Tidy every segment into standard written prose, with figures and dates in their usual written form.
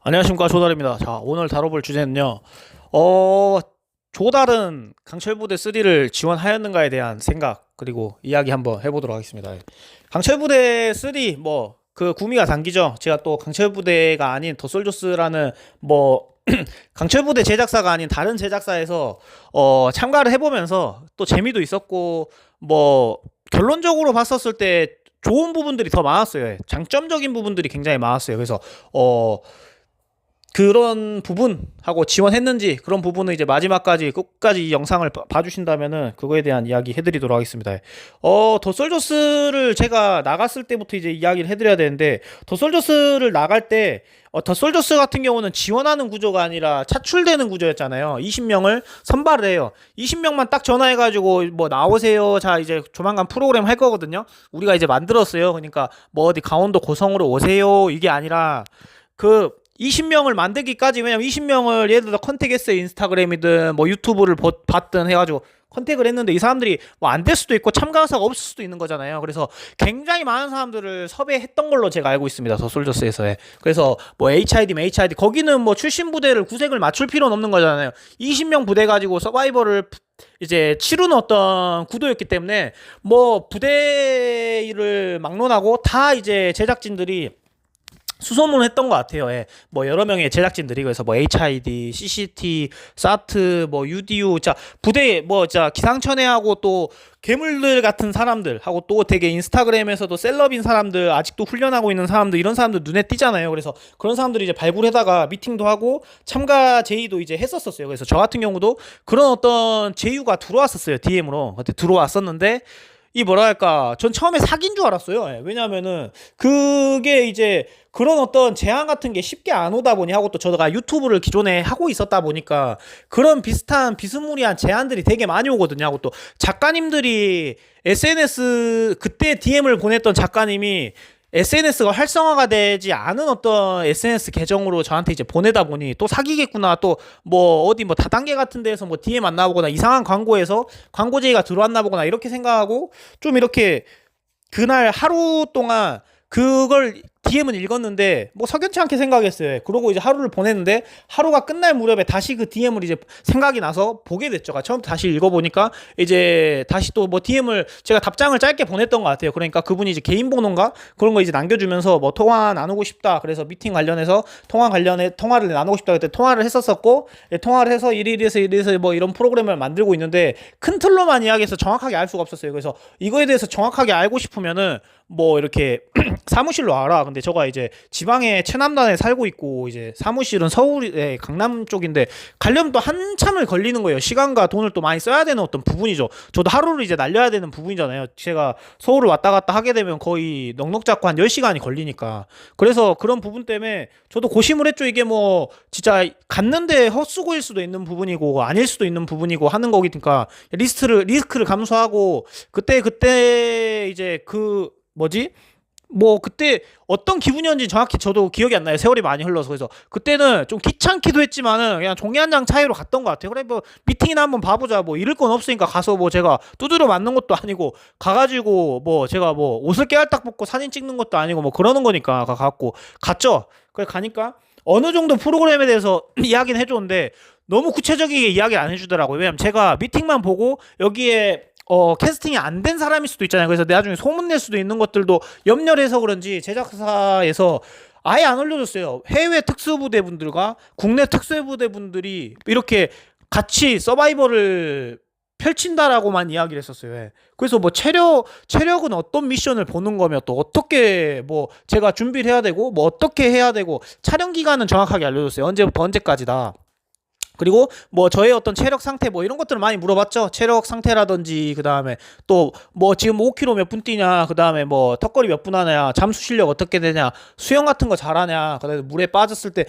안녕하십니까, 조달입니다. 자, 오늘 다뤄볼 주제는요. 어, 조달은 강철부대 3를 지원하였는가에 대한 생각 그리고 이야기 한번 해보도록 하겠습니다. 강철부대 3 그 구미가 당기죠. 제가 또 강철부대가 아닌 더솔저스라는 강철부대 제작사가 아닌 다른 제작사에서 참가를 해보면서 또 재미도 있었고 결론적으로 봤었을 때 좋은 부분들이 더 많았어요. 장점적인 부분들이 굉장히 많았어요. 그래서 그런 부분하고 지원했는지 그런 부분은 이제 마지막까지 끝까지 이 영상을 봐주신다면은 그거에 대한 이야기 해드리도록 하겠습니다. 더솔저스를 제가 나갔을 때부터 이제 이야기를 해드려야 되는데, 더솔저스를 나갈 때 더솔저스 같은 경우는 지원하는 구조가 아니라 차출되는 구조였잖아요. 20명을 선발을 해요. 20명만 딱 전화해가지고 나오세요. 자, 이제 조만간 프로그램 할 거거든요. 우리가 이제 만들었어요. 그러니까 어디 강원도 고성으로 오세요. 이게 아니라 20명을 만들기까지, 왜냐면 20명을 예를 들어 컨택했어요. 인스타그램이든 유튜브를 봤든 해가지고 컨택을 했는데 이 사람들이 안 될 수도 있고 참가 의사가 없을 수도 있는 거잖아요. 그래서 굉장히 많은 사람들을 섭외했던 걸로 제가 알고 있습니다. 더 솔저스에서. 그래서 HID 거기는 출신 부대를 구색을 맞출 필요는 없는 거잖아요. 20명 부대 가지고 서바이벌을 이제 치르는 어떤 구도였기 때문에 부대를 막론하고 다 이제 제작진들이 수소문을 했던 것 같아요. 예. 여러 명의 제작진들이, 그래서 HID, CCT, 사트, UDU, 자, 부대에, 기상천외하고 또 괴물들 같은 사람들하고 또 되게 인스타그램에서도 셀럽인 사람들, 아직도 훈련하고 있는 사람들, 이런 사람들 눈에 띄잖아요. 그래서 그런 사람들이 이제 발굴해다가 미팅도 하고 참가 제의도 이제 했었어요. 그래서 저 같은 경우도 그런 어떤 제휴가 들어왔었어요. DM으로. 그때 들어왔었는데, 전 처음에 사기인 줄 알았어요. 예. 왜냐면은 그게 이제 그런 어떤 제안 같은 게 쉽게 안 오다 보니, 하고 또 저가 유튜브를 기존에 하고 있었다 보니까 그런 비슷한 비스무리한 제안들이 되게 많이 오거든요. 하고 또 작가님들이 SNS, 그때 DM을 보냈던 작가님이 SNS가 활성화가 되지 않은 어떤 SNS 계정으로 저한테 이제 보내다 보니 또 사기겠구나, 또 어디 다단계 같은 데에서 DM 안 나오거나 이상한 광고에서 광고 제의가 들어왔나 보거나 이렇게 생각하고, 좀 이렇게 그날 하루 동안 그걸 DM은 읽었는데 석연치 않게 생각했어요. 그러고 이제 하루를 보냈는데, 하루가 끝날 무렵에 다시 그 DM을 이제 생각이 나서 보게 됐죠. 처음부터 다시 읽어보니까 이제 다시 또 DM을 제가 답장을 짧게 보냈던 것 같아요. 그러니까 그분이 이제 개인 번호인가 그런 거 이제 남겨주면서 통화 나누고 싶다, 그래서 미팅 관련해서 통화를 나누고 싶다 그때 통화를 했었었고, 통화를 해서 이래서 이런 프로그램을 만들고 있는데 큰 틀로만 이야기해서 정확하게 알 수가 없었어요. 그래서 이거에 대해서 정확하게 알고 싶으면은 이렇게 사무실로 와라. 근데 저가 이제 지방의 최남단에 살고 있고, 이제 사무실은 서울의 강남 쪽인데 가려면 또 한참을 걸리는 거예요. 시간과 돈을 또 많이 써야 되는 어떤 부분이죠. 저도 하루를 이제 날려야 되는 부분이잖아요. 제가 서울을 왔다 갔다 하게 되면 거의 넉넉 잡고 한 10시간이 걸리니까. 그래서 그런 부분 때문에 저도 고심을 했죠. 이게 진짜 갔는데 헛수고일 수도 있는 부분이고 아닐 수도 있는 부분이고 하는 거니까 리스크를 감수하고, 그때 이제 그때 어떤 기분이었는지 정확히 저도 기억이 안 나요. 세월이 많이 흘러서. 그래서 그때는 좀 귀찮기도 했지만은 그냥 종이 한 장 차이로 갔던 것 같아요. 그래 미팅이나 한번 봐보자, 잃을 건 없으니까 가서 제가 두드려 맞는 것도 아니고 가가지고 제가 옷을 깨알딱 벗고 사진 찍는 것도 아니고 그러는 거니까 갔죠. 그래 가니까 어느 정도 프로그램에 대해서 이야기는 해줬는데 너무 구체적이게 이야기를 안 해주더라고요. 왜냐면 제가 미팅만 보고 여기에 캐스팅이 안 된 사람일 수도 있잖아요. 그래서 나중에 소문낼 수도 있는 것들도 염려를 해서 그런지 제작사에서 아예 안 올려줬어요. 해외 특수부대분들과 국내 특수부대분들이 이렇게 같이 서바이벌을 펼친다라고만 이야기를 했었어요. 예. 그래서 체력은 어떤 미션을 보는 거며, 또 어떻게 제가 준비를 해야 되고 어떻게 해야 되고, 촬영 기간은 정확하게 알려줬어요. 언제부터 언제까지다. 그리고 저의 어떤 체력 상태 이런 것들을 많이 물어봤죠. 체력 상태라든지, 그 다음에 또 지금 5km 몇 분 뛰냐, 그 다음에 턱걸이 몇 분 하냐, 잠수 실력 어떻게 되냐, 수영 같은 거 잘하냐, 그다음에 물에 빠졌을 때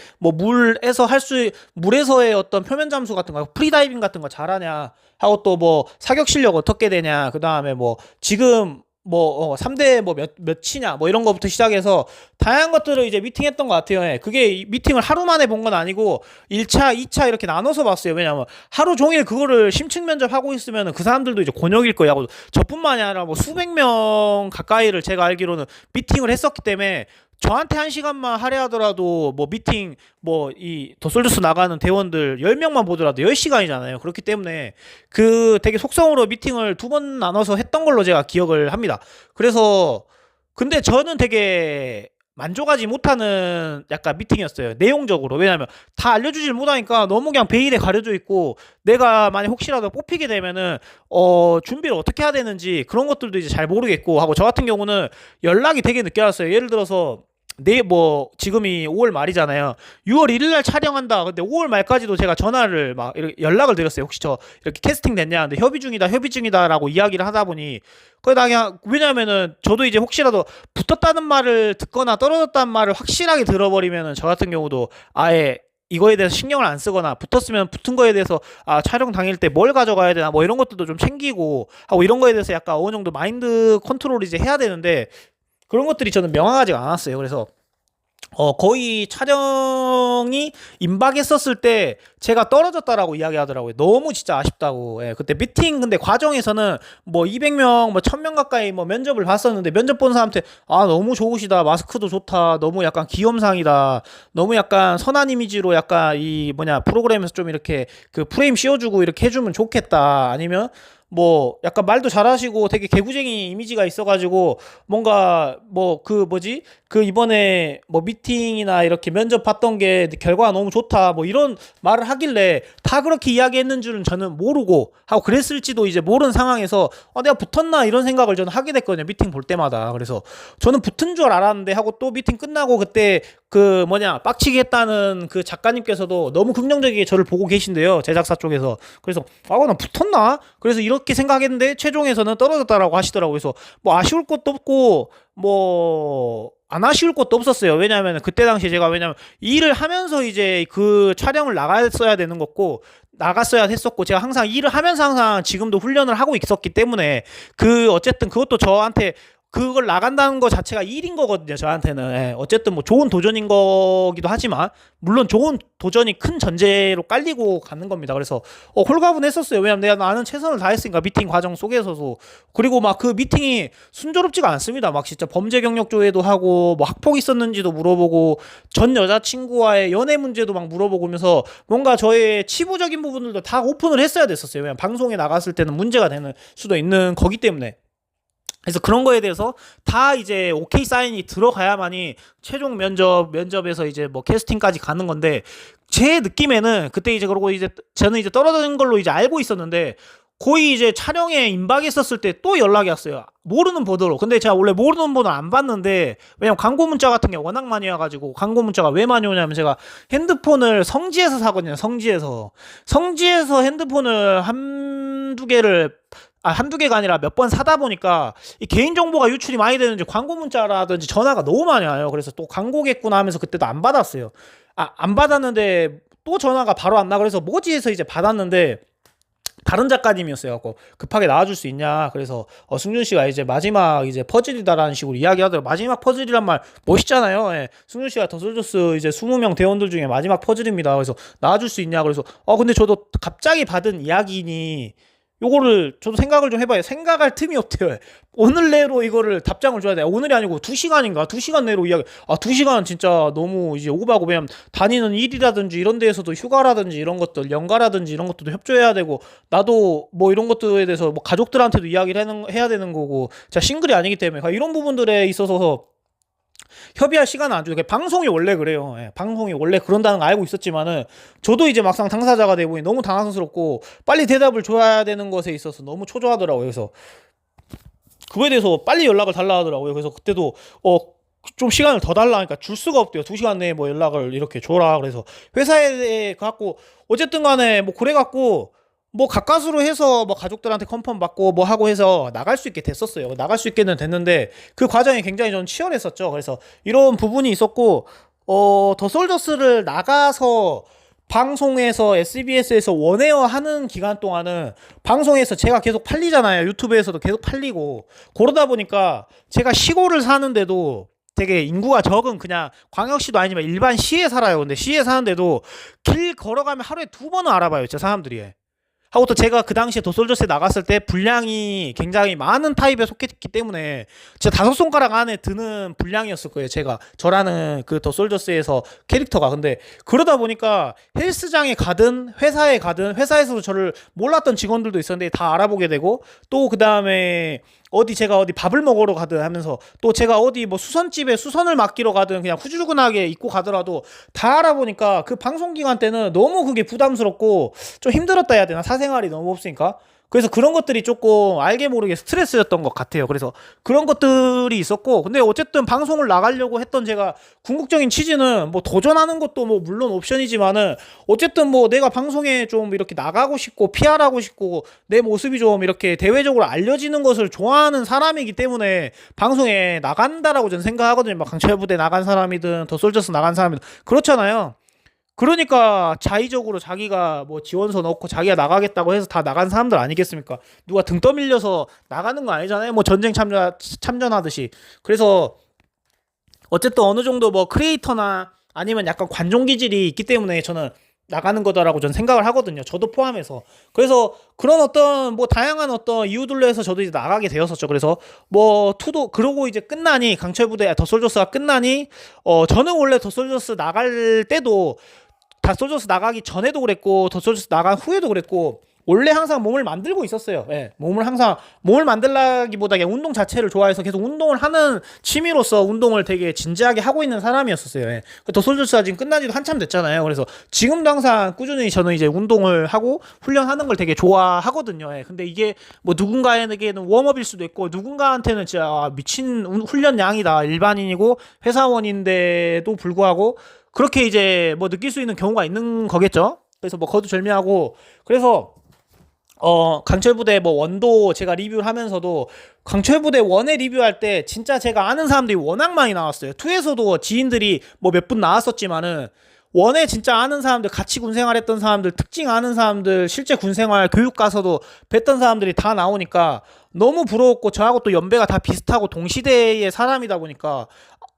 물에서의 어떤 표면 잠수 같은 거, 프리다이빙 같은 거 잘하냐 하고, 또 사격 실력 어떻게 되냐, 그 다음에 지금 3대 몇이냐 이런 거부터 시작해서 다양한 것들을 이제 미팅했던 것 같아요. 예. 그게 미팅을 하루 만에 본 건 아니고 1차, 2차 이렇게 나눠서 봤어요. 왜냐면 하루 종일 그거를 심층 면접하고 있으면 그 사람들도 이제 곤욕일 거예요. 저뿐만이 아니라 수백 명 가까이를 제가 알기로는 미팅을 했었기 때문에 저한테 1시간만 할애하더라도 뭐 미팅 뭐 이 더솔저스 나가는 대원들 10명만 보더라도 10시간이잖아요. 그렇기 때문에 그 되게 속성으로 미팅을 2번 나눠서 했던 걸로 제가 기억을 합니다. 그래서 근데 저는 되게 만족하지 못하는 약간 미팅이었어요. 내용적으로. 왜냐면 다 알려주질 못하니까 너무 그냥 베일에 가려져 있고 내가 만약 혹시라도 뽑히게 되면은 준비를 어떻게 해야 되는지 그런 것들도 이제 잘 모르겠고 하고 저 같은 경우는 연락이 되게 늦게 왔어요. 예를 들어서 뭐 지금이 5월 말이잖아요. 6월 1일 날 촬영한다. 근데 5월 말까지도 제가 전화를 막 이렇게 연락을 드렸어요. 혹시 저 이렇게 캐스팅 됐냐? 근데 협의 중이다라고 이야기를 하다 보니 거의 그냥 왜냐면은 저도 이제 혹시라도 붙었다는 말을 듣거나 떨어졌다는 말을 확실하게 들어버리면은 저 같은 경우도 아예 이거에 대해서 신경을 안 쓰거나 붙었으면 붙은 거에 대해서 촬영 당일 때 뭘 가져가야 되나 뭐 이런 것들도 좀 챙기고 하고 이런 거에 대해서 약간 어느 정도 마인드 컨트롤을 이제 해야 되는데 그런 것들이 저는 명확하지가 않았어요. 그래서 거의 촬영이 임박했었을 때 제가 떨어졌다라고 이야기하더라고요. 너무 진짜 아쉽다고. 예, 그때 미팅 근데 과정에서는 뭐 200명, 뭐 1000명 가까이 뭐 면접을 봤었는데 면접 본 사람한테 너무 좋으시다. 마스크도 좋다. 너무 약간 귀염상이다. 너무 약간 선한 이미지로 약간 이 뭐냐 프로그램에서 좀 이렇게 그 프레임 씌워주고 이렇게 해주면 좋겠다. 아니면 뭐 약간 말도 잘하시고 되게 개구쟁이 이미지가 있어가지고 뭔가 뭐 그 뭐지 그 이번에 뭐 미팅이나 이렇게 면접 봤던 게 결과가 너무 좋다 뭐 이런 말을 하길래 다 그렇게 이야기했는 줄은 저는 모르고 하고 그랬을지도 이제 모르는 상황에서 내가 붙었나 이런 생각을 저는 하게 됐거든요. 미팅 볼 때마다. 그래서 저는 붙은 줄 알았는데 하고 또 미팅 끝나고 그때 그 뭐냐 빡치게 했다는 그 작가님께서도 너무 긍정적이게 저를 보고 계신데요. 제작사 쪽에서. 그래서 나 붙었나? 그래서 이렇게 생각했는데 최종에서는 떨어졌다라고 하시더라고요. 그래서 뭐 아쉬울 것도 없고 뭐 안 아쉬울 것도 없었어요. 왜냐하면 그때 당시에 제가 왜냐면 일을 하면서 이제 그 촬영을 나갔어야 되는 거고 나갔어야 했었고 제가 항상 일을 하면서 항상 지금도 훈련을 하고 있었기 때문에 그 어쨌든 그것도 저한테 그걸 나간다는 거 자체가 일인 거거든요. 저한테는. 예, 어쨌든 뭐 좋은 도전인 거기도 하지만 물론 좋은 도전이 큰 전제로 깔리고 가는 겁니다. 그래서 홀가분했었어요. 왜냐면 내가 나는 최선을 다했으니까 미팅 과정 속에서도. 그리고 막 그 미팅이 순조롭지가 않습니다. 막 진짜 범죄 경력 조회도 하고 뭐 학폭 있었는지도 물어보고 전 여자친구와의 연애 문제도 막 물어보면서 뭔가 저의 치부적인 부분들도 다 오픈을 했어야 됐었어요. 왜냐면 방송에 나갔을 때는 문제가 되는 수도 있는 거기 때문에. 그래서 그런 거에 대해서 다 이제 오케이 사인이 들어가야만이 최종 면접에서 이제 뭐 캐스팅까지 가는 건데 제 느낌에는 그때 이제 그러고 이제 저는 이제 떨어진 걸로 이제 알고 있었는데 거의 이제 촬영에 임박했었을 때 또 연락이 왔어요. 모르는 번호로. 근데 제가 원래 모르는 번호 안 받는데 왜냐면 광고 문자 같은 게 워낙 많이 와가지고 광고 문자가 왜 많이 오냐면 제가 핸드폰을 성지에서 사거든요. 성지에서 핸드폰을 한두 개가 아니라 몇 번 사다 보니까 이 개인정보가 유출이 많이 되는지 광고 문자라든지 전화가 너무 많이 와요. 그래서 또 광고겠구나 하면서 그때도 안 받았어요. 안 받았는데 또 전화가 바로 안 나. 그래서 뭐지 해서 이제 받았는데 다른 작가님이었어요. 급하게 나와줄 수 있냐. 그래서 승준 씨가 이제 마지막 이제 퍼즐이다라는 식으로 이야기하더라고요. 마지막 퍼즐이란 말 멋있잖아요. 예. 승준 씨가 더솔저스 이제 20명 대원들 중에 마지막 퍼즐입니다. 그래서 나와줄 수 있냐. 그래서 근데 저도 갑자기 받은 이야기니 요거를 저도 생각을 좀 해봐요. 생각할 틈이 없대요. 오늘 내로 이거를 답장을 줘야 돼. 오늘이 아니고 2시간인가? 2시간 내로 이야기. 2시간 진짜 너무 이제 오바고 왜냐면 다니는 일이라든지 이런 데에서도 휴가라든지 이런 것들, 연가라든지 이런 것들도 협조해야 되고 나도 뭐 이런 것들에 대해서 뭐 가족들한테도 이야기를 해야 되는 거고 제가 싱글이 아니기 때문에 이런 부분들에 있어서 협의할 시간은 안 줘요. 방송이 원래 그래요. 예, 방송이 원래 그런다는 거 알고 있었지만은 저도 이제 막상 당사자가 되고 너무 당황스럽고 빨리 대답을 줘야 되는 것에 있어서 너무 초조하더라고요. 그래서 그거에 대해서 빨리 연락을 달라 하더라고요. 그래서 그때도 좀 시간을 더 달라 하니까 줄 수가 없대요. 2시간 내에 뭐 연락을 이렇게 줘라. 그래서 회사에 갖고 어쨌든 간에 뭐 그래 갖고 뭐 가까스로 해서 뭐 가족들한테 컨펌 받고 뭐 하고 해서 나갈 수 있게 됐었어요. 나갈 수 있게는 됐는데 그 과정이 굉장히 좀 치열했었죠. 그래서 이런 부분이 있었고 더솔저스를 나가서 방송에서 SBS에서 원에어 하는 기간 동안은 방송에서 제가 계속 팔리잖아요. 유튜브에서도 계속 팔리고 그러다 보니까 제가 시골을 사는데도 되게 인구가 적은 그냥 광역시도 아니지만 일반 시에 살아요. 근데 시에 사는데도 길 걸어가면 하루에 2번은 알아봐요. 진짜 사람들이. 하고 또 제가 그 당시에 더솔저스에 나갔을 때 분량이 굉장히 많은 타입에 속했기 때문에 진짜 다섯 손가락 안에 드는 분량이었을 거예요. 제가 저라는 그 더솔저스에서 캐릭터가. 근데 그러다 보니까 헬스장에 가든 회사에 가든 회사에서도 저를 몰랐던 직원들도 있었는데 다 알아보게 되고, 또 그 다음에 제가 어디 밥을 먹으러 가든 하면서, 또 제가 어디 뭐 수선집에 수선을 맡기러 가든 그냥 후줄근하게 입고 가더라도 다 알아보니까 그 방송 기간 때는 너무 그게 부담스럽고 좀 힘들었다 해야 되나, 사생활이 너무 없으니까. 그래서 그런 것들이 조금 알게 모르게 스트레스였던 것 같아요. 그래서 그런 것들이 있었고, 근데 어쨌든 방송을 나가려고 했던 제가 궁극적인 취지는 뭐 도전하는 것도 뭐 물론 옵션이지만은 어쨌든 뭐 내가 방송에 좀 이렇게 나가고 싶고 PR하고 싶고 내 모습이 좀 이렇게 대외적으로 알려지는 것을 좋아하는 사람이기 때문에 방송에 나간다라고 저는 생각하거든요. 막 강철부대 나간 사람이든 더솔저스 나간 사람이든 그렇잖아요. 그러니까 자의적으로 자기가 뭐 지원서 넣고 자기가 나가겠다고 해서 다 나간 사람들 아니겠습니까? 누가 등 떠밀려서 나가는 거 아니잖아요. 뭐 전쟁 참전하듯이. 그래서 어쨌든 어느 정도 뭐 크리에이터나 아니면 약간 관종 기질이 있기 때문에 저는 나가는 거다라고 저는 생각을 하거든요. 저도 포함해서. 그래서 그런 어떤 뭐 다양한 어떤 이유들로 해서 저도 이제 나가게 되었었죠. 그래서 뭐 투도 그러고 이제 끝나니, 강철부대 더솔저스가 끝나니 저는 원래 더솔저스 나갈 때도, 더솔저스 나가기 전에도 그랬고 더솔저스 나간 후에도 그랬고 원래 항상 몸을 만들고 있었어요. 예, 몸을 만들라기보다 그냥 운동 자체를 좋아해서 계속 운동을 하는 취미로서 운동을 되게 진지하게 하고 있는 사람이었었어요. 예. 더솔저스가 지금 끝나지도 한참 됐잖아요. 그래서 지금도 항상 꾸준히 저는 이제 운동을 하고 훈련하는 걸 되게 좋아하거든요. 예. 근데 이게 뭐 누군가에게는 웜업일 수도 있고 누군가한테는 진짜 미친 훈련 양이다, 일반인이고 회사원인데도 불구하고 그렇게 이제 뭐 느낄 수 있는 경우가 있는 거겠죠. 그래서 뭐 거두절미하고, 그래서 강철부대 뭐 원도 제가 리뷰를 하면서도 강철부대 원에 리뷰할 때 진짜 제가 아는 사람들이 워낙 많이 나왔어요. 2에서도 지인들이 뭐 몇 분 나왔었지만은 원에 진짜 아는 사람들, 같이 군생활 했던 사람들, 특징 아는 사람들, 실제 군생활 교육 가서도 뵀던 사람들이 다 나오니까 너무 부러웠고, 저하고 또 연배가 다 비슷하고 동시대의 사람이다 보니까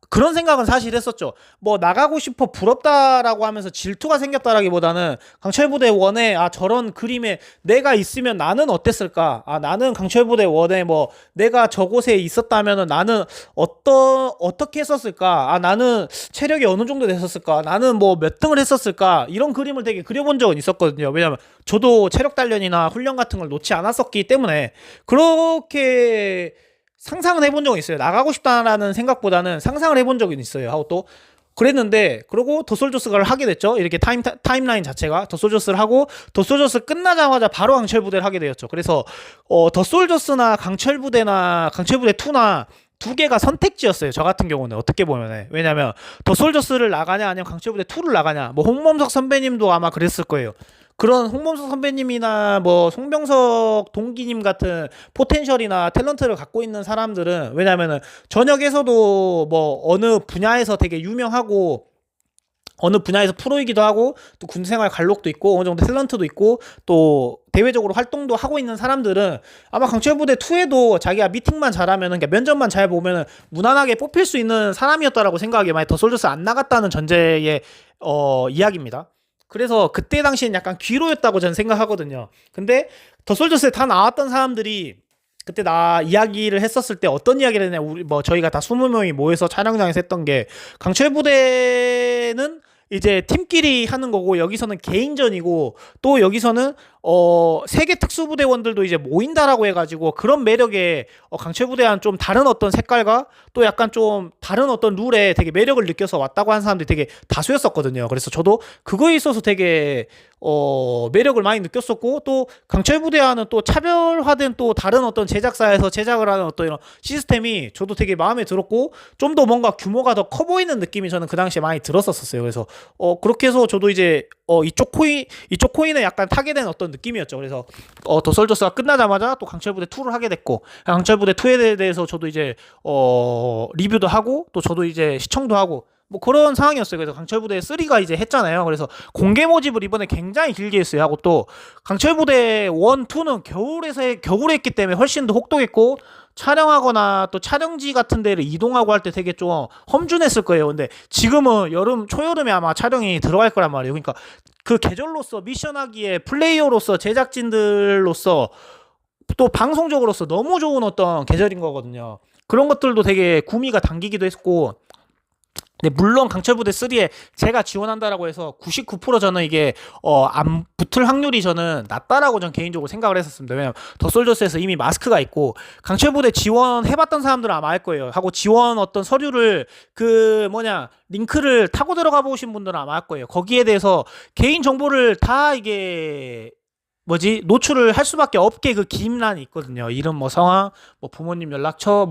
그런 생각은 사실 했었죠. 뭐 나가고 싶어 부럽다라고 하면서 질투가 생겼다라기보다는 강철부대 원에 저런 그림에 내가 있으면 나는 어땠을까? 나는 강철부대 원에 뭐 내가 저곳에 있었다면은 나는 어떻게 했었을까? 나는 체력이 어느 정도 됐었을까? 나는 뭐 몇 등을 했었을까? 이런 그림을 되게 그려본 적은 있었거든요. 왜냐면 저도 체력 단련이나 훈련 같은 걸 놓지 않았었기 때문에 그렇게 상상은 해본 적은 있어요. 나가고 싶다라는 생각보다는 상상을 해본 적은 있어요. 하고 또 그랬는데, 그러고 더솔저스를 하게 됐죠. 이렇게 타임라인 자체가 더솔저스를 하고 더솔저스 끝나자마자 바로 강철부대를 하게 되었죠. 그래서 더솔저스나 강철부대나 강철부대 2나 두 개가 선택지였어요. 저 같은 경우는 어떻게 보면. 왜냐면 더솔저스를 나가냐 아니면 강철부대 2를 나가냐. 뭐 홍범석 선배님도 아마 그랬을 거예요. 그런 홍범석 선배님이나 뭐 송병석 동기님 같은 포텐셜이나 탤런트를 갖고 있는 사람들은, 왜냐면은 전역에서도 뭐 어느 분야에서 되게 유명하고 어느 분야에서 프로이기도 하고 또 군생활 관록도 있고 어느 정도 탤런트도 있고 또 대외적으로 활동도 하고 있는 사람들은 아마 강철부대 2에도 자기가 미팅만 잘하면은, 그러니까 면접만 잘 보면은 무난하게 뽑힐 수 있는 사람이었다라고 생각하기에, 만약 더솔저스 안 나갔다는 전제의 이야기입니다. 그래서 그때 당시엔 약간 귀로였다고 저는 생각하거든요. 근데 더솔저스에 다 나왔던 사람들이 그때 나 이야기를 했었을 때 어떤 이야기를 했냐, 우리 뭐 저희가 다 20명이 모여서 촬영장에서 했던 게, 강철부대는 이제 팀끼리 하는 거고 여기서는 개인전이고, 또 여기서는 세계 특수부대원들도 이제 모인다라고 해가지고 그런 매력에 강철부대와는 좀 다른 어떤 색깔과 또 약간 좀 다른 어떤 룰에 되게 매력을 느껴서 왔다고 하는 사람들이 되게 다수였었거든요. 그래서 저도 그거에 있어서 되게 매력을 많이 느꼈었고, 또 강철부대와는 또 차별화된 또 다른 어떤 제작사에서 제작을 하는 어떤 이런 시스템이 저도 되게 마음에 들었고, 좀 더 뭔가 규모가 더 커 보이는 느낌이 저는 그 당시에 많이 들었었어요. 그래서 그렇게 해서 저도 이제 이쪽 코인에 약간 타게 된 어떤 느낌이었죠. 그래서 더솔저스가 끝나자마자 또 강철부대 2를 하게 됐고, 강철부대 2에 대해서 저도 이제 리뷰도 하고 또 저도 이제 시청도 하고 뭐 그런 상황이었어요. 그래서 강철부대 3가 이제 했잖아요. 그래서 공개 모집을 이번에 굉장히 길게 했어요. 하고 또 강철부대 1, 2는 겨울에 했기 때문에 훨씬 더 혹독했고, 촬영하거나 또 촬영지 같은 데를 이동하고 할 때 되게 좀 험준했을 거예요. 근데 지금은 초여름에 아마 촬영이 들어갈 거란 말이에요. 그러니까 그 계절로서 미션하기에 플레이어로서 제작진들로서 또 방송적으로서 너무 좋은 어떤 계절인 거거든요. 그런 것들도 되게 구미가 당기기도 했고, 근데 물론 강철부대 3에 제가 지원한다라고 해서 99% 저는 이게 안 붙을 확률이 저는 낮다라고 전 개인적으로 생각을 했었습니다. 왜냐면 더 솔저스에서 이미 마스크가 있고, 강철부대 지원해봤던 사람들은 아마 알 거예요. 하고 지원 어떤 서류를 링크를 타고 들어가 보신 분들은 아마 알 거예요. 거기에 대해서 개인 정보를 다 이게 노출을 할 수밖에 없게 그 기임란이 있거든요. 이름, 성함, 부모님 연락처,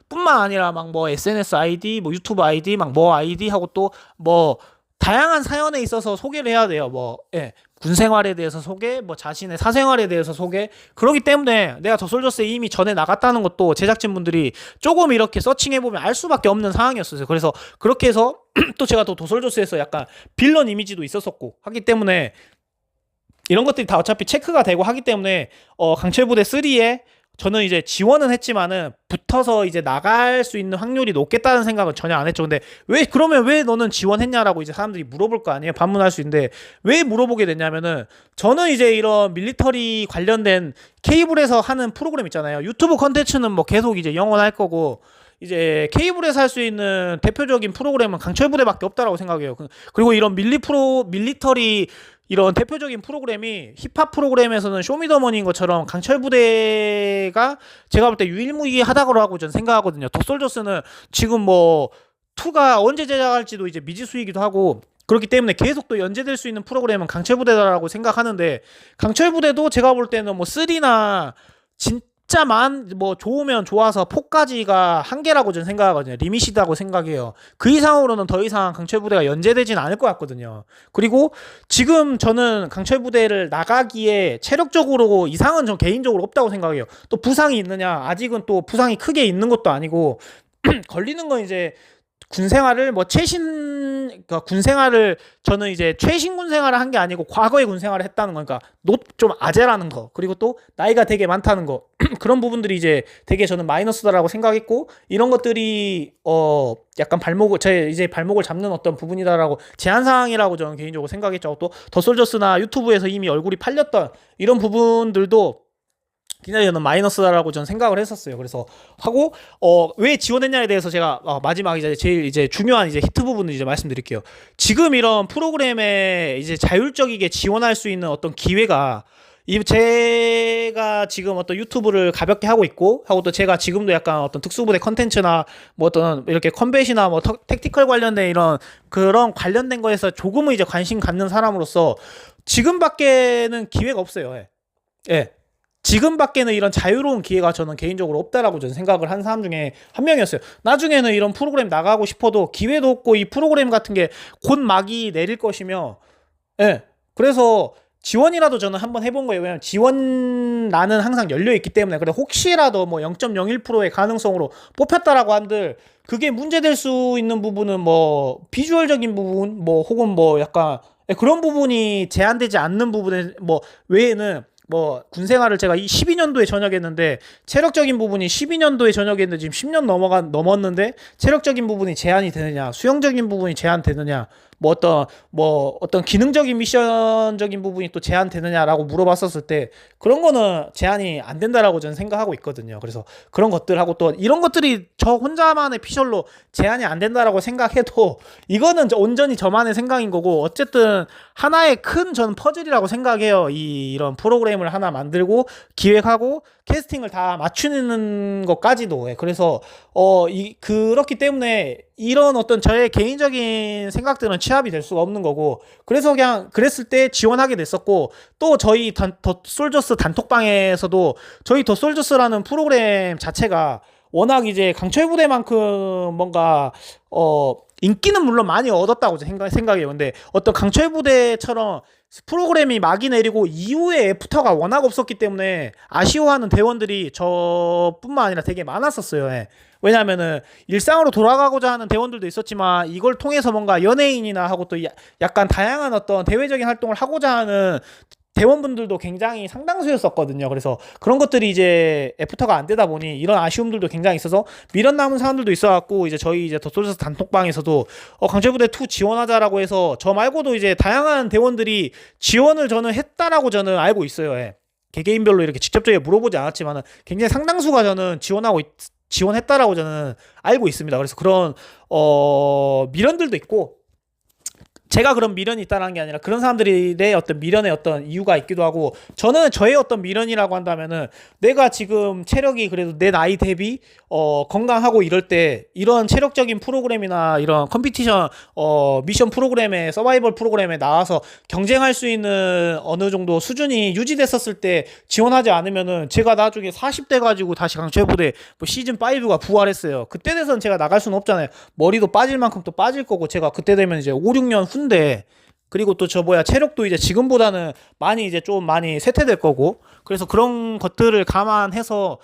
뿐만 아니라 SNS 아이디, 유튜브 아이디, 아이디 하고 또 다양한 사연에 있어서 소개를 해야 돼요. 군 생활에 대해서 소개, 자신의 사생활에 대해서 소개. 그렇기 때문에 내가 더 솔저스에 이미 전에 나갔다는 것도 제작진분들이 조금 이렇게 서칭해보면 알 수밖에 없는 상황이었어요. 그래서 그렇게 해서 또 제가 더 솔저스에서 약간 빌런 이미지도 있었었고 하기 때문에 이런 것들이 다 어차피 체크가 되고 하기 때문에 강철부대 3에 저는 이제 지원은 했지만은 붙어서 이제 나갈 수 있는 확률이 높겠다는 생각은 전혀 안 했죠. 근데 그러면 왜 너는 지원했냐라고 이제 사람들이 물어볼 거 아니에요. 반문할 수 있는데 왜 물어보게 됐냐면은 저는 이제 이런 밀리터리 관련된 케이블에서 하는 프로그램 있잖아요. 유튜브 컨텐츠는 계속 이제 영원할 거고, 이제 케이블에서 할 수 있는 대표적인 프로그램은 강철부대밖에 없다라고 생각해요. 그리고 이런 밀리터리 이런 대표적인 프로그램이 힙합 프로그램에서는 쇼미더머니인 것처럼 강철부대가 제가 볼 때 유일무이하다고 저는 생각하거든요. 덕솔저스는 지금 2가 언제 제작할지도 이제 미지수이기도 하고, 그렇기 때문에 계속 또 연재될 수 있는 프로그램은 강철부대라고 생각하는데, 강철부대도 제가 볼 때는 3나 진짜만 좋으면 좋아서 4까지가 한계라고 저는 생각하거든요. 리밋이라고 생각해요. 그 이상으로는 더 이상 강철부대가 연재되진 않을 것 같거든요. 그리고 지금 저는 강철부대를 나가기에 체력적으로 이상은 전 개인적으로 없다고 생각해요. 또 부상이 있느냐? 아직은 또 부상이 크게 있는 것도 아니고 걸리는 건 이제 군생활을 그러니까 군생활을 저는 이제 최신 군생활을 한 게 아니고 과거의 군생활을 했다는 거니까 좀 아재라는 거, 그리고 또 나이가 되게 많다는 거 그런 부분들이 이제 되게 저는 마이너스다라고 생각했고, 이런 것들이 약간 이제 발목을 잡는 어떤 부분이다라고 제한사항이라고 저는 개인적으로 생각했죠. 또 더 솔저스나 유튜브에서 이미 얼굴이 팔렸던 이런 부분들도 굉장히 저는 마이너스다라고 저는 생각을 했었어요. 그래서 하고 왜 지원했냐에 대해서 제가 마지막 이제 제일 이제 중요한 이제 히트 부분을 이제 말씀드릴게요. 지금 이런 프로그램에 이제 자율적이게 지원할 수 있는 어떤 기회가, 제가 지금 어떤 유튜브를 가볍게 하고 있고 하고 또 제가 지금도 약간 어떤 특수부대 컨텐츠나 어떤 이렇게 컴뱃이나 택티컬 관련된 이런 그런 관련된 거에서 조금은 이제 관심 갖는 사람으로서 지금밖에는 기회가 없어요. 예. 지금밖에는 이런 자유로운 기회가 저는 개인적으로 없다라고 저는 생각을 한 사람 중에 한 명이었어요. 나중에는 이런 프로그램 나가고 싶어도 기회도 없고, 이 프로그램 같은 게 곧 막이 내릴 것이며, 그래서 지원이라도 저는 한번 해본 거예요. 왜냐면 지원란은 항상 열려있기 때문에. 그래 혹시라도 0.01%의 가능성으로 뽑혔다라고 한들 그게 문제될 수 있는 부분은 비주얼적인 부분 혹은 약간 그런 부분이 제한되지 않는 부분에 외에는 군생활을 제가 12년도에 전역했는데 체력적인 부분이 12년도에 전역했는데 지금 10년 넘었는데 체력적인 부분이 제한이 되느냐, 수영적인 부분이 제한되느냐, 어떤 기능적인 미션적인 부분이 또 제한되느냐라고 물어봤었을 때 그런 거는 제한이 안 된다라고 저는 생각하고 있거든요. 그래서 그런 것들하고 또 이런 것들이 저 혼자만의 피셜로 제한이 안 된다라고 생각해도 이거는 온전히 저만의 생각인 거고, 어쨌든 하나의 큰 전 퍼즐이라고 생각해요. 이런 프로그램을 하나 만들고 기획하고 캐스팅을 다 맞추는 것까지도. 그래서 그렇기 때문에 이런 어떤 저의 개인적인 생각들은 취합이 될 수가 없는 거고, 그래서 그냥 그랬을 때 지원하게 됐었고, 또 저희 더 솔저스 단톡방에서도 저희 더 솔저스라는 프로그램 자체가 워낙 이제 강철부대만큼 뭔가 인기는 물론 많이 얻었다고 생각해요. 근데 어떤 강철부대처럼 프로그램이 막이 내리고 이후에 애프터가 워낙 없었기 때문에 아쉬워하는 대원들이 저뿐만 아니라 되게 많았었어요. 왜냐하면은 일상으로 돌아가고자 하는 대원들도 있었지만 이걸 통해서 뭔가 연예인이나 하고 또 약간 다양한 어떤 대외적인 활동을 하고자 하는 대원분들도 굉장히 상당수였었거든요. 그래서 그런 것들이 이제 애프터가 안 되다 보니 이런 아쉬움들도 굉장히 있어서 미련 남은 사람들도 있어갖고 이제 저희 이제 더솔저스 단톡방에서도 강철부대 2 지원하자라고 해서 저 말고도 이제 다양한 대원들이 지원을 저는 했다라고 저는 알고 있어요. 예. 개개인별로 이렇게 직접적으로 물어보지 않았지만은 굉장히 상당수가 저는 지원했다라고 저는 알고 있습니다. 그래서 그런 미련들도 있고 제가 그런 미련이 있다는 게 아니라 그런 사람들의 어떤 미련의 어떤 이유가 있기도 하고 저는 저의 어떤 미련이라고 한다면은 내가 지금 체력이 그래도 내 나이 대비 건강하고 이럴 때 이런 체력적인 프로그램이나 이런 컴피티션 미션 프로그램에 서바이벌 프로그램에 나와서 경쟁할 수 있는 어느 정도 수준이 유지됐었을 때 지원하지 않으면은 제가 나중에 40대 가지고 다시 강철부대 뭐 시즌 5가 부활했어요. 그때 돼서는 제가 나갈 수는 없잖아요. 머리도 빠질 만큼 또 빠질 거고 제가 그때 되면 이제 5, 6년 후인데 그리고 또 체력도 이제 지금보다는 많이 이제 좀 많이 쇠퇴될 거고 그래서 그런 것들을 감안해서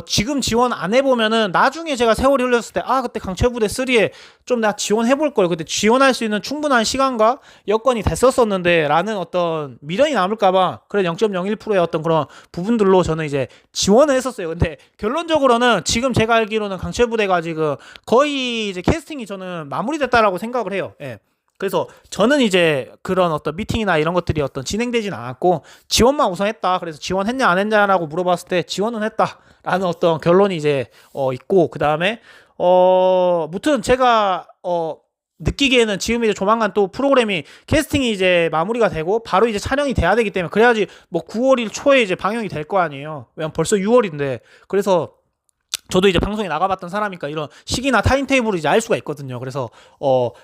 지금 지원 안 해보면은 나중에 제가 세월이 흘렀을 때 그때 강철부대 3에 좀 내가 지원해볼 걸 그때 지원할 수 있는 충분한 시간과 여건이 됐었었는데 라는 어떤 미련이 남을까봐 그래 0.01%의 어떤 그런 부분들로 저는 이제 지원을 했었어요. 근데 결론적으로는 지금 제가 알기로는 강철부대가 지금 거의 이제 캐스팅이 저는 마무리됐다라고 생각을 해요. 예. 그래서 저는 이제 그런 어떤 미팅이나 이런 것들이 어떤 진행되진 않았고 지원만 우선 했다. 그래서 지원했냐 안 했냐라고 물어봤을 때 지원은 했다라는 어떤 결론이 이제 있고 그 다음에 무튼 제가 느끼기에는 지금 이제 조만간 또 프로그램이 캐스팅이 이제 마무리가 되고 바로 이제 촬영이 돼야 되기 때문에 그래야지 뭐 9월 1일 초에 이제 방영이 될 거 아니에요. 왜냐면 벌써 6월인데 그래서 저도 이제 방송에 나가봤던 사람이니까 이런 시기나 타임테이블을 이제 알 수가 있거든요. 그래서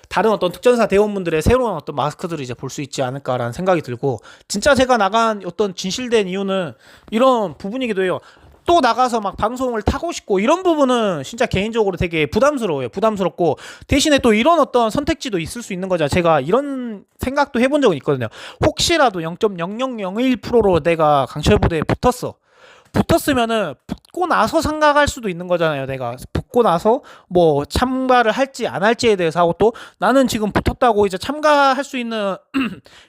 다른 어떤 특전사 대원분들의 새로운 어떤 마스크들을 이제 볼 수 있지 않을까라는 생각이 들고 진짜 제가 나간 어떤 진실된 이유는 이런 부분이기도 해요. 또 나가서 막 방송을 타고 싶고 이런 부분은 진짜 개인적으로 되게 부담스러워요. 부담스럽고 대신에 또 이런 어떤 선택지도 있을 수 있는 거죠. 제가 이런 생각도 해본 적은 있거든요. 혹시라도 0.0001%로 내가 강철부대에 붙었으면은 붙고 나서 생각할 수도 있는 거잖아요. 내가 붙고 나서 뭐 참가를 할지 안 할지에 대해서 하고 또 나는 지금 붙었다고 이제 참가할 수 있는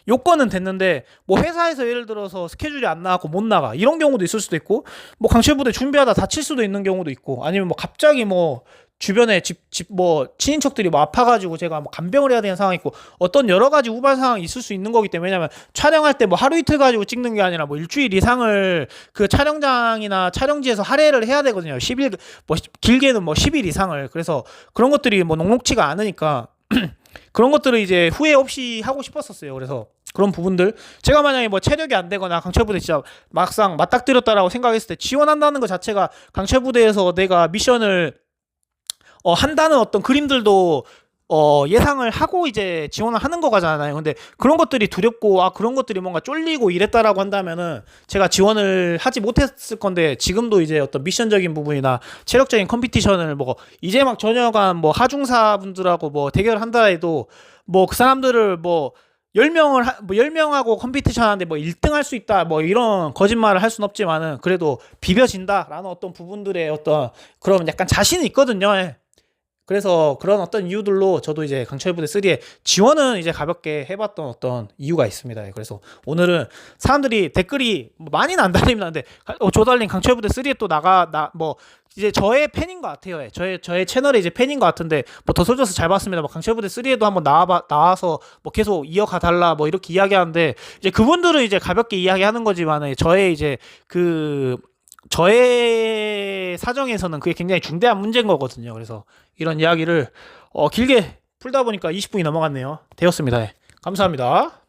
요건은 됐는데 뭐 회사에서 예를 들어서 스케줄이 안 나갖고 못 나가 이런 경우도 있을 수도 있고 뭐 강철부대 준비하다 다칠 수도 있는 경우도 있고 아니면 뭐 갑자기 뭐 주변에 뭐 친인척들이 뭐 아파가지고 제가 뭐 간병을 해야 되는 상황이 있고 어떤 여러 가지 우발 상황이 있을 수 있는 거기 때문에 왜냐면 촬영할 때 뭐 하루 이틀 가지고 찍는 게 아니라 뭐 일주일 이상을 그 촬영장이나 촬영지에서 할애를 해야 되거든요. 10일 뭐 길게는 뭐 10일 이상을 그래서 그런 것들이 뭐 녹록치가 않으니까 그런 것들을 이제 후회 없이 하고 싶었었어요. 그래서 그런 부분들 제가 만약에 뭐 체력이 안 되거나 강철부대 진짜 막상 맞닥뜨렸다라고 생각했을 때 지원한다는 것 자체가 강철부대에서 내가 미션을 한다는 어떤 그림들도 예상을 하고 이제 지원을 하는 거잖아요. 근데 그런 것들이 두렵고 그런 것들이 뭔가 쫄리고 이랬다라고 한다면은 제가 지원을 하지 못했을 건데 지금도 이제 어떤 미션적인 부분이나 체력적인 컴피티션을 뭐 이제 막 전역한 뭐 하중사 분들하고 뭐 대결을 한다 해도 뭐 그 사람들을 뭐 10명하고 컴피티션 하는데 뭐 1등 할 수 있다 뭐 이런 거짓말을 할 순 없지만은 그래도 비벼진다라는 어떤 부분들의 어떤 그런 약간 자신이 있거든요. 예. 그래서 그런 어떤 이유들로 저도 이제 강철부대 3에 지원은 이제 가볍게 해봤던 어떤 이유가 있습니다. 그래서 오늘은 사람들이 댓글이 많이는 안 달립니다. 근데 조달님 강철부대 3에 또 뭐 이제 저의 팬인 것 같아요. 저의 채널의 이제 팬인 것 같은데 뭐 더솔저스 잘 봤습니다. 뭐 강철부대 3에도 한번 나와서 뭐 계속 이어가 달라 뭐 이렇게 이야기하는데 이제 그분들은 이제 가볍게 이야기하는 거지만 저의 이제 저의 사정에서는 그게 굉장히 중대한 문제인 거거든요. 그래서 이런 이야기를 길게 풀다 보니까 20분이 넘어갔네요. 되었습니다. 감사합니다.